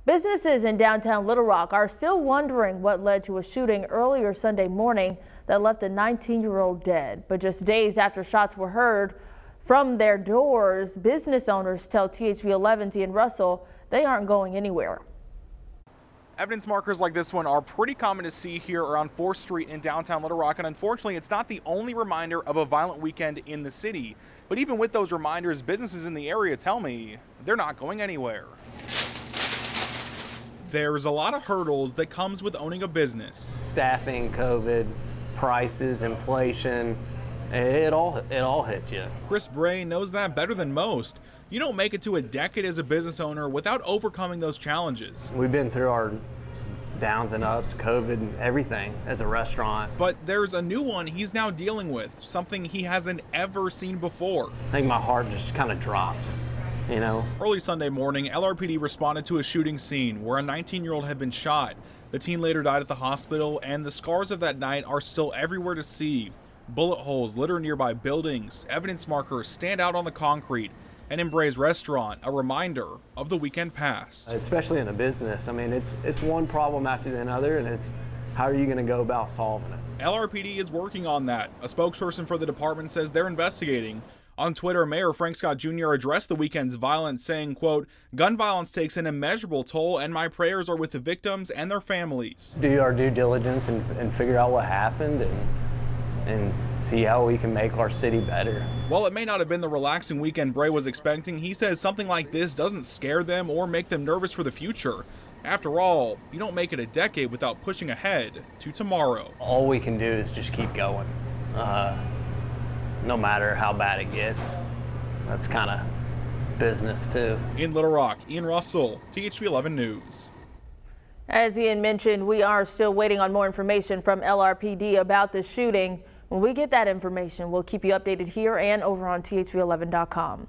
Businesses in downtown Little Rock are still wondering what led to a shooting earlier Sunday morning that left a 19-year-old dead. But just days after shots were heard from their doors, business owners tell THV 11's Ian Russell they aren't going anywhere. Evidence markers like this one are pretty common to see here around 4th Street in downtown Little Rock, and unfortunately it's not the only reminder of a violent weekend in the city. But even with those reminders, businesses in the area tell me they're not going anywhere. There's a lot of hurdles that comes with owning a business. Staffing, COVID, prices, inflation, it all hits you. Chris Brays knows that better than most. You don't make it to a decade as a business owner without overcoming those challenges. We've been through our downs and ups, COVID, everything as a restaurant. But there's a new one he's now dealing with, something he hasn't ever seen before. I think my heart just kind of dropped, you know. Early Sunday morning, LRPD responded to a shooting scene where a 19-year-old had been shot. The teen later died at the hospital, and the scars of that night are still everywhere to see. Bullet holes litter nearby buildings, evidence markers stand out on the concrete, and in Brays restaurant, a reminder of the weekend past. Especially in a business, I mean, it's one problem after another, and it's how are you going to go about solving it? LRPD is working on that. A spokesperson for the department says they're investigating. On Twitter, Mayor Frank Scott Jr. addressed the weekend's violence, saying, quote, "Gun violence takes an immeasurable toll, and my prayers are with the victims and their families." Do our due diligence and figure out what happened and see how we can make our city better. While it may not have been the relaxing weekend Bray was expecting, he says something like this doesn't scare them or make them nervous for the future. After all, you don't make it a decade without pushing ahead to tomorrow. All we can do is just keep going, no matter how bad it gets. That's kind of business too. In Little Rock, Ian Russell, THV 11 News. As Ian mentioned, we are still waiting on more information from LRPD about the shooting. When we get that information, we'll keep you updated here and over on THV11.com.